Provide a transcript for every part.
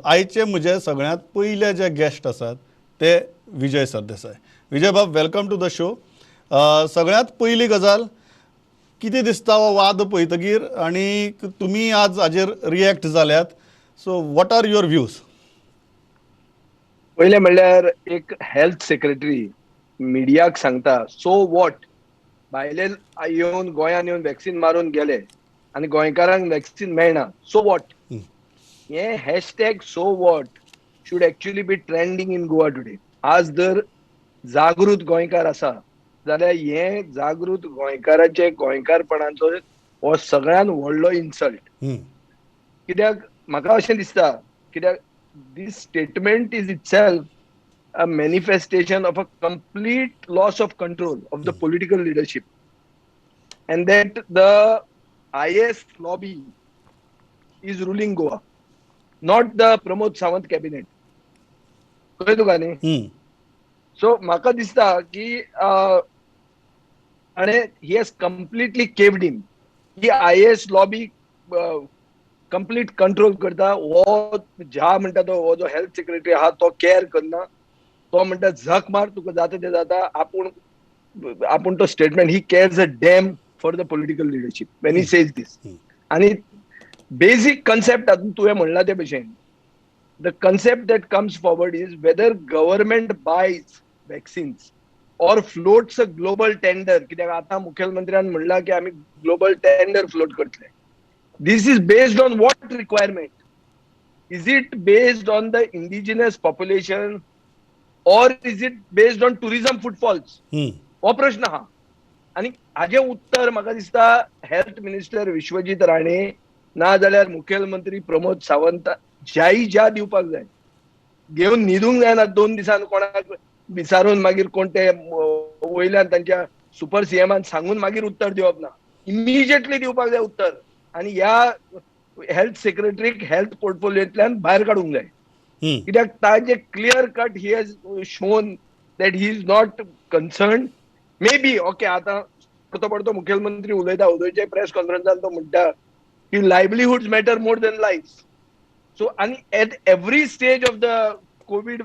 आयचे म्हजे सगळ्यात पयले जे गेस्ट आसात ते विजय सरदेसाय. विजय बाब, वेलकम टू द शो. सगळ्यात पयली गजाल, कितें दिसता हो वाद पळयतकीर, आनी तुमी आज हाजेर रिएक्ट जाल्यात, so what are your views? पहिले म्हणल्यार एक हेल्थ सेक्रेटरी मिडियाक सांगता सो वॉट, भायले येवन गोंयान येवन वॅक्सिन मारून गेले आनी गोंयकारांक वॅक्सिन मेळना, सो वॉट. हे hashtag so what should actually B trending in Goa today. आज जर जागृत गोंयकार आसा जाल्यार हे जागृत गोंयकाराचे गोंयकारपणाचो हो सगळ्यात व्हडलो इन्सल्ट. कित्याक म्हाका अशें दिसता, कित्याक this statement is itself a manifestation of a complete loss of control of the political leadership, and that the IS lobby is ruling Goa, not the Pramod Sawant cabinet. कळ्ळें तुका न्ही? सो म्हाका दिसता की आणि he has completely caved in. He IS lobby complete control करता. हो ज्या म्हणटा तो हो जो हेल्थ सेक्रेटरी आहा तो केअर करना. तो म्हणटा झक मार, तुका जाता ते जाता. आपूण तो statement, he cares a damn for the political leadership when he says this. आणि बेसिक कन्सेप्ट हातून तुवें म्हणला ते भशेन the concept that comes forward is whether government buys vaccines or floats a global tender. कित्याक आतां मुखेलमंत्र्यान म्हणला की आमी ग्लोबल टेंडर फ्लोट करतले. This is based on what requirement? Is it based on the indigenous population or is it based on tourism footfalls? हो प्रश्न आहा. आणि हाजे उत्तर म्हाका दिसता हेल्थ मिनिस्टर विश्वजीत राणे ना जाल्यार मुखेलमंत्री प्रमोद सावंत ज्या दिवपाक जाय. घेवन न्हिदूंक जायना 2 दिसान कोणाक विचारून मागीर कोण ते वयल्यान तांच्या सुपर सीएमान सांगून मागीर उत्तर दिवप ना. इमिजिएटली दिवपाक जाय उत्तर. आणि ह्या हेल्थ सेक्रेटरीक हेल्थ पोर्टफोलियोंतल्यान भायर काडूंक जाय. कित्याक ताजे clear cut he has shown that he is not concern. Maybe okay, आतां पडतो मुखेलमंत्री उदयचे प्रेस कॉन्फरन्सान तो म्हणटा की livelihoods matter more than lives. So आणि at every stage of the COVID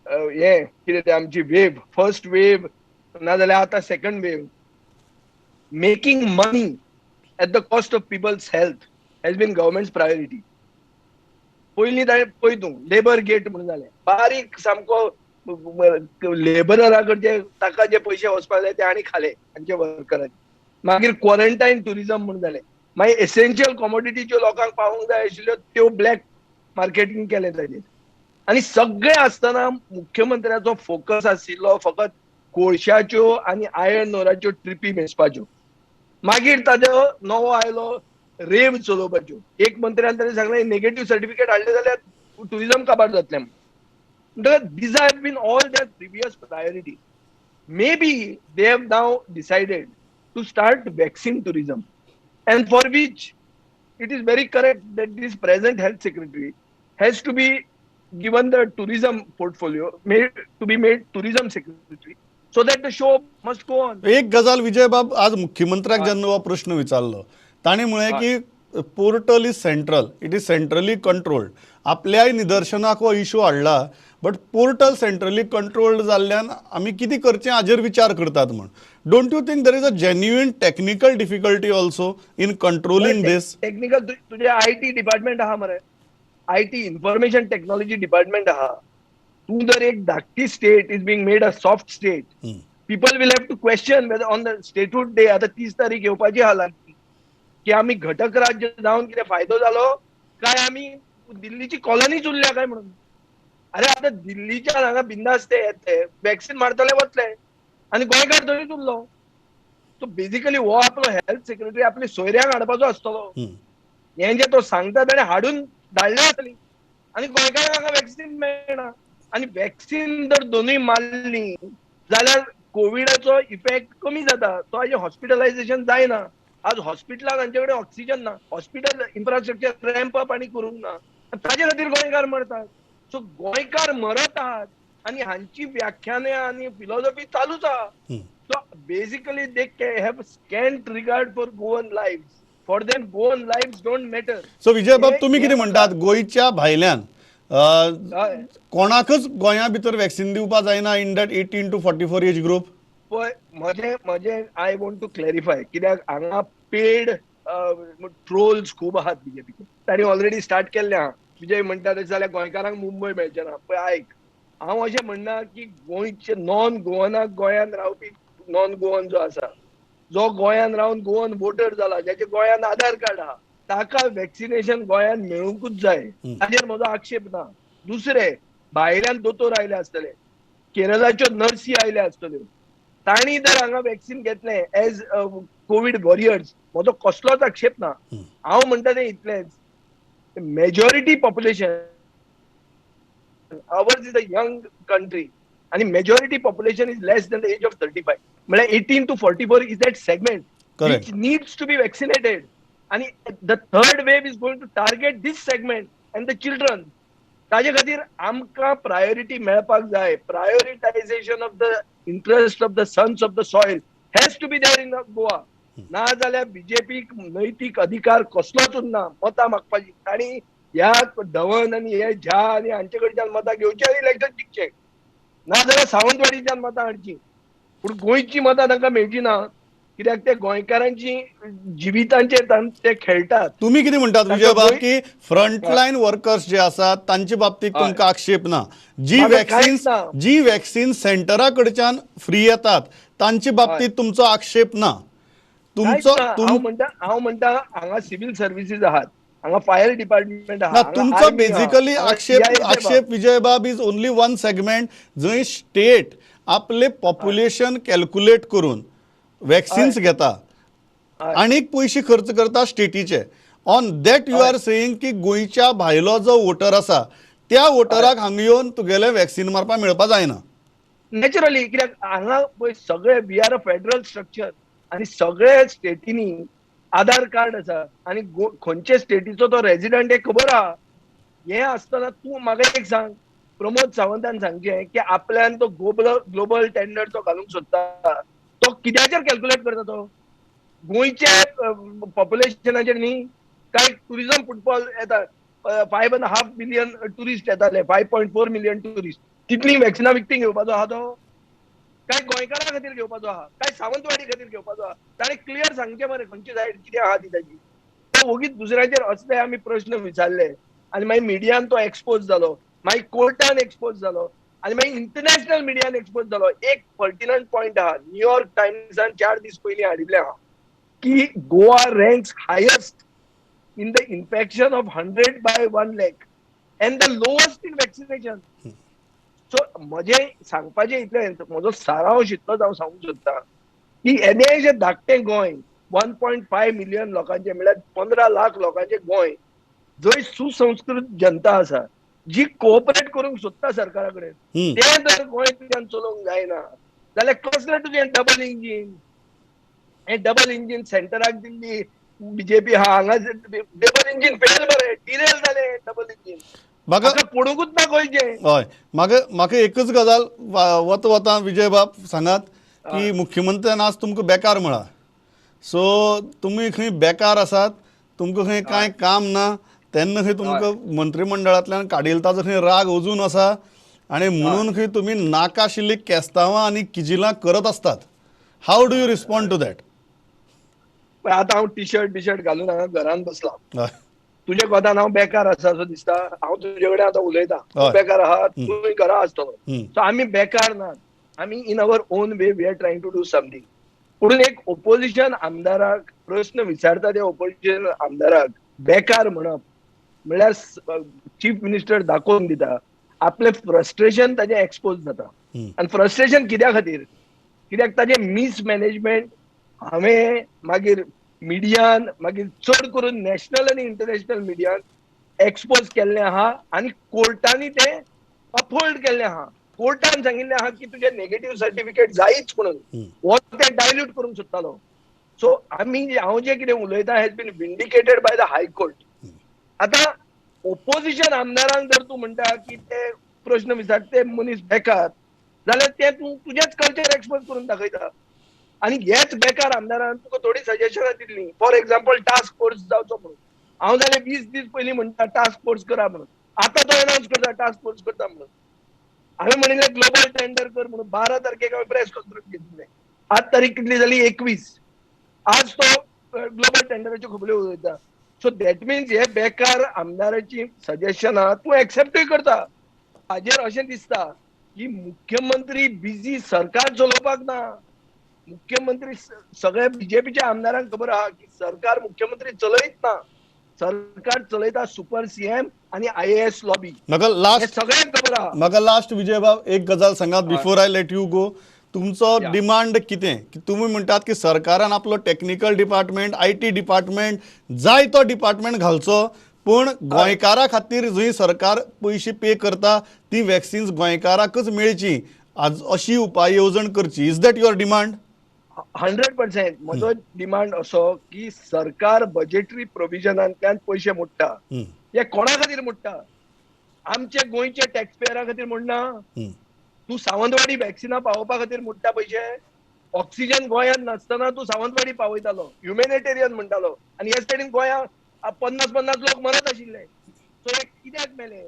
हे कितें ते आमची वेव, फर्स्ट वेव नाजाल्यार आतां second wave, making money at the cost of people's health has been government's priority. पयलीं पळय तूं लेबर गेट म्हणून जालें, बारीक सामको लेबराकडे ताका जे पयशे वचपाक जाय ते आनी खाले तांचे वर्करांनी. मागीर क्वॉरंटायन टुरिझम म्हणून जालें. मागीर एसेन्शियल कॉमोडिटी लोकांक पावोंक जाय आशिल्ल्यो त्यो ब्लॅक मार्केटिंग केलें ताजेर. आनी सगळें आसतना मुख्यमंत्र्याचो फोकस आशिल्लो फकत कोळशाच्यो आनी आयर्न ओराच्यो ट्रिपी मेजपाच्यो. मागीर ताजो नवो आयलो रेव चलोवपाच्यो. एक मंत्र्यान ताणें सांगलें नेगेटिव्ह सर्टिफिकेट हाडलें जाल्यार टुरिझम काबार जातलें. म्हणटकच these have been all their previous priorities. Maybe they have now decided to start vaccine tourism, and for which it is very correct that this present health secretary has to be given the tourism portfolio, made tourism secretary, so that the show must go on. एक गजाल विजय बाब, आज मुख्यमंत्र्याक जेन्ना हो प्रश्न विचारलो ताणी म्हळें की portal is central, it is centrally controlled. आपल्याय निदर्शनाक हो इश्यू हाडला, बट पोर्टल सेंट्रली कंट्रोल्ड जाल्ल्यान आमी कितें करचें हाजेर विचार करतात म्हण. Don't you think there is a genuine technical difficulty also in controlling this? Technical तुझे आयटी डिपार्टमेंट आहा मरे, आयटी इन्फॉर्मेशन टेक्नॉलॉजी डिपार्टमेंट आहा. तू जर एक धाकटी state is being made a soft state, people will have to question whether on the statehood day आता 30 तारीख येवपाची आहा लागली की आम्ही घटक राज्य जावन कितें फायदो जालो काय आम्ही दिल्लीची कॉलनीच उरल्या काय म्हणून. अरे आता दिल्लीच्या हांगा बिंदास ते येते वॅक्सिन मारतले वतले आनी गोंयकार थंयच उरलो. सो बेसिकली हो आपलो हेल्थ सेक्रेटरी आपली सोयऱ्यांक हाडपाचो आसतलो. हे जे तो सांगता ताणें हाडून धाडले आसली आनी गोंयकारांक हांगा वॅक्सिन मेळना. आनी वॅक्सिन जर दोनूय मारली जाल्यार कोविडाचो इफेक्ट कमी जाता. तो हाजे हॉस्पिटलायझेशन जायना. आज हॉस्पिटलांत हांचे कडेन ऑक्सिजन ना, हॉस्पिटल इन्फ्रास्ट्रक्चर रॅम्प अप आनी करूंक ना. ताजे खातीर गोंयकार मरतात. सो गोंयकार मरत आहात आनी हांची व्याख्याने आनी फिलॉसॉफी चालूच आहा. So basically they have scant regard for Goan lives. For them Goan live don't matter. So Vijay बाब तुम्ही किती म्हणटात गोंयच्या भायल्यान कोणाकच गोंया भितर वॅक्सिन दिवपाक जायना in that 18 to 44 age group? पळय म्हजे आय वॉन्ट टू क्लॅरिफाय, कित्याक हांगा पेड ट्रोल्स खूब आहात बीजेपीचे. तांणी ऑलरेडी स्टार्ट केल्ले आहा. विजय म्हणटा तशें जाल्यार गोंयकारांक मुंबय मेळचें ना. पळय आयक, हांव अशें म्हणना की गोंयचे नॉन गोवनाक गोंयांत रावपी नॉन गोवन जो आसा, जो गोंयांत रावन गोवन वोटर जाला, ज्याचे गोंयांत आधार कार्ड आहा, ताका वॅक्सिनेशन गोंयांत मेळूंकूच जाय. ताजेर म्हजो आक्षेप ना. दुसरे भायल्यान दोतोर आयले आसतले, केरळाच्यो नर्सी आयल्या आसतल्यो, तांणी जर हांगा वॅक्सिन घेतलें एज कोविड वॉरियर्स, म्हजो कसलोच आक्षेप ना. हांव म्हणटा तें इतलेंच, majority population, ours is a young country and majority population is less than the age of 35. म्हणजे 18 to 44 is that segment Correct. which needs to be vaccinated. आणि the third wave is going to target this segment and the children. ताजे खातीर आमकां priority मेळपाक जाय. Prioritization of the interest of the sons of the soil has to be there in Goa. ना जाल्यार बीजेपीक नैतीक अधिकार कसलोच उरना मतां मागपाची. तांणी ह्या धवन आनी हे झा आनी हांचे कडच्यान मतां घेवची आनी इलेक्शन जिखचें, ना जाल्यार सावंतवाडीच्यान मतां हाडची. पूण गोंयची मतां तांकां मेळची ना, कित्याक ते गोंयकारांची जिवितांचेर ते खेळटात. तुम्ही किती म्हणतात विजय बाब की फ्रंटलाईन वर्कर्स जे असतात तांचे बाबतीत हय. तुमकां आक्षेप ना, जी म्हाका वॅक्सिन कांयच ना. जी वॅक्सिन सेंटरा कडच्यान फ्री येतात तांचे बाबतीत तुमचो आक्षेप ना? कांयच तुमचो ना. हांव म्हणटा हांगा सिव्हिल सर्विसीस आहात, हांगा फायर डिपार्टमेंट आहा, ना हांगा तुमचो आर्मी आहा, बेसिकली हांगा आक्षेप CISF आहा. आक्षेप विजय बाब इज ओनली वन सेगमेंट जंय स्टेट आपले पॉप्युलेशन कॅल्क्युलेट करून वॅक्सिन्स घेता, हय. आनीक पयशे खर्च करता स्टेटीचे. On that you are saying की गोंयच्या भायलो जो वोटर आसा त्या वोटराक हांगा येवन तुगेलें वॅक्सिन मारपाक मेळपा जायना. नॅचरली, कित्याक हांगा पळय सगळे we are a federal structure आनी सगळे स्टेटीनी आधार कार्ड आसा आनी खंयचे स्टेटीचो तो रेजिडंट हे खबर आहा. हे आसतना तूं म्हाका एक सांग, प्रमोद सावंतान सांगचें की आपल्यान तो ग्लोबल टेंडर तो घालूंक सोदता, तो कित्याचेर कॅल्क्युलेट करता तो? गोंयचे पॉप्युलेशनाचेर न्ही. काय टुरिझम फुटबॉल येतात, 5.5 मिलियन टुरिस्ट येताले, 5.4 मिलियन टुरिस्ट, तितली वॅक्सिनां विकती घेवपाचो आहा तो? काय गोंयकारां खातीर घेवपाचो आहा, काय सावंतवाडी खातीर घेवपाचो आहा? ताणें क्लियर सांगचें मरे खंयची सायड कितें आहा ती ताची. तो वगीच दुसऱ्याचेर असले आमी प्रश्न विचारले आनी मागीर मिडियान तो एक्सपोज जालो, मागीर कोर्टान एक्सपोज जालो आनी मागीर इंटरनॅशनल मिडियान एक्सपोज जालो. एक पर्टिनंट पॉयंट आहा, न्यूयॉर्क टायम्सान 4 दीस पयलीं हाडिल्लें आहा की Goa ranks highest in the infection of 100 by 1 lakh and the lowest in vaccination. So म्हजे सांगपाचें इतलें, म्हजो सारांश इतलोच हांव सांगूंक सोदतां की एदेशें धाकटें गोंय 1.5 मिलियन लोकांचें म्हळ्यार 15 लाख लोकांचें गोंय, जंय सुसंस्कृत जनता आसा जी कोऑपरेट करूंक सोदता सरकारा कडेन, तें जर गोंय तुज्यान चलोवंक जायना जाल्यार कसलें तुजें डबल इंजीन? हे डबल इंजीन सेंटराक दिल्ली बीजेपी आहा, हांगा डबल इंजीन फेल मरे, डिरेल जाले डबल इंजीन. म्हाका पडूंकूच ना गोंयचें. हय, म्हाका एकच गजाल वता विजय बाब सांगात की मुख्यमंत्र्यान आज तुमकां बेकार म्हळा. सो तुमी खंय बेकार आसात, तुमकां खंय कांय काम ना, तेन्ना खंय तुमकां मंत्रिमंडळांतल्यान काडिल्लो ताजो खंय राग अजून आसा आनी म्हणून खंय तुमी नाका आशिल्लीं केस्तांवां आनी किजिलां करत आसतात. How do you respond to that? आतां हांव टी शर्ट घालून हांगा घरान बसला. हय. तुजे कोतान हांव बेकार आसा असो दिसता? हांव तुजे कडेन आतां उलयतां, तूं बेकार आहा, तूंय घरा आसतलो. सो आमी बेकार नात. आमी in our own way we are trying to do something. पूण एक ओपोजिशन आमदाराक प्रश्न विचारता त्या ओपोजिशन आमदाराक बेकार म्हणप म्हळ्यार चीफ मिनिस्टर दाखोवन दिता आपलें फ्रस्ट्रेशन ताजें एक्सपोज जाता. आनी फ्रस्ट्रेशन कित्या खातीर? कित्याक ताजें मिसमॅनेजमेंट हांवें मागीर मिडियान, मागीर चड करून नॅशनल आनी इंटरनॅशनल मिडियान एक्सपोज केल्लें आहा आनी कोर्टांनी तें अपहोल्ड केल्लें आहा. कोर्टान सांगिल्लें आहा की तुजें नेगेटीव सर्टिफिकेट जायच म्हणून, हो तें डायल्यूट करूंक सोदतालो. सो हांव जें कितें उलयतां has been vindicated by the high court. आतां ओपोजिशन आमदारांक जर तूं म्हणटा की ते प्रश्न विचारता ते मनीस बेकार, जाल्यार ते तूं तुजेच कल्चर एक्सपोज करून दाखयता. आणि हेच बेकार आमदारान तुका थोडी सजेशनां दिल्ली. फॉर एक्झाम्पल टास्क फोर्स जावचो म्हणून. हांव जाल्यार 20 दीस पयलीं म्हणटा टास्क फोर्स करा म्हणून. आतां तो अनाउन्स करता टास्क फोर्स करता म्हणून. हांवें म्हणिल्लें ग्लोबल टेंडर कर म्हणून 12 तारखेक हांवें प्रेस कॉन्फरन्स घेतली. आज तारीख कितली जाली 21. आज तो ग्लोबल टेंडराच्यो खबऱ्यो उलयता. सो दॅट मिन्स हे बेकार आमदाराची सजेशनां तूं एक्सेप्टूय करता. हाजेर अशें दिसता की मुख्यमंत्री बिझी सरकार चलोवपाक ना. मुख्यमंत्री सगळ्या बीजेपीच्या आमदारांक खबर आहा की सरकार मुख्यमंत्री चलयत ना. सरकार चलयता सुपर सीएम आणि IAS लॉबी. म्हाका हे लास्ट सगळ्यांक खबर आहा. म्हाका लास्ट विजय बाब एक गजाल सांगात before I let you go. तुमचो या. डिमांड कितें की तुमी म्हणटात की सरकारान आपलो टेक्निकल डिपार्टमेंट IT डिपार्टमेंट जाय तो डिपार्टमेंट घालचो पूण गोंयकारा खातीर जंय सरकार पयशे पे करता ती वॅक्सिन्स गोंयकाराकच मेळची अशी उपाय येवजण करची. Is that your demand? 100% म्हजो डिमांड असो की सरकार बजेटरी प्रोविजनांतल्यान पयशे मोडटा. हे कोणा खातीर मोडटा? आमचे गोंयचे टॅक्स पेयरा खातीर मोडना. तूं सावंतवाडी वॅक्सिनां पावोवपा खातीर मोडटा पयशे. ऑक्सिजन गोंयांत नासतना तूं सावंतवाडी पावयतालो, ह्युमॅनिटेरियन म्हणटालो आनी हे सायडीन गोंयांत 50 लोक मरत आशिल्ले. सो हे कित्याक मेले?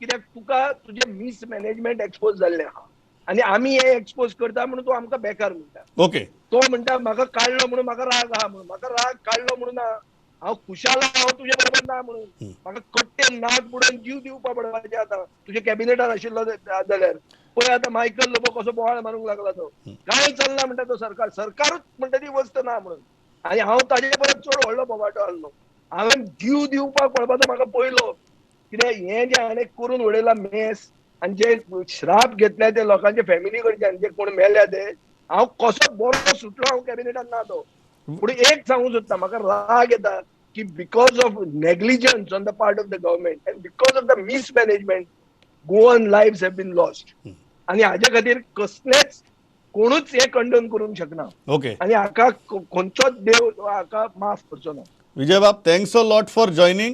कित्याक तुका तुजे मिसमॅनेजमेंट एक्सपोज जाल्ले आहा आनी आमी हे एक्सपोज करता म्हणून तूं आमकां बेकार म्हणटा. ओके. तो म्हणटा म्हाका काडलो म्हणून म्हाका राग आहा म्हणून. म्हाका राग काडलो म्हणून ना. हांव खुशाल आहा हांव तुजे बरोबर ना म्हणून. म्हाका कट्टे नाक बुडोवन जीव दिवपा पडपाचे आतां तुजे कॅबिनेटान आशिल्लो जाल्यार. पळय आतां मायकल लोबो कसो बोवाळ मारूंक लागला तो. कांय चलना म्हणटा तो सरकार. सरकारूच म्हणटा ती वस्त ना म्हणून. आनी हांव ताजे परस चड व्हडलो बोबाटो आहलो. हांवें जीव दिवपाक पडपाचो म्हाका पयलो. कित्याक हें जें हाणें करून उडयलां मेस आनी जे श्राप घेतल्या ते लोकांचे फॅमिली कडच्यान जे कोण मेल्या ते हांव कसो बरो सुटलो हांव कॅबिनेटान ना तो. पूण एक सांगूंक सोदता म्हाका राग येता की because of negligence on the part of the government and because of the mismanagement Goan lives have been lost. आनी हाजे खातीर कसलेच कोणूच हे कंडन करूंक शकना. ओके. आनी हाका खंयचोच देव हाका माफ करचो ना. विजय बाब, thanks a lot for joining.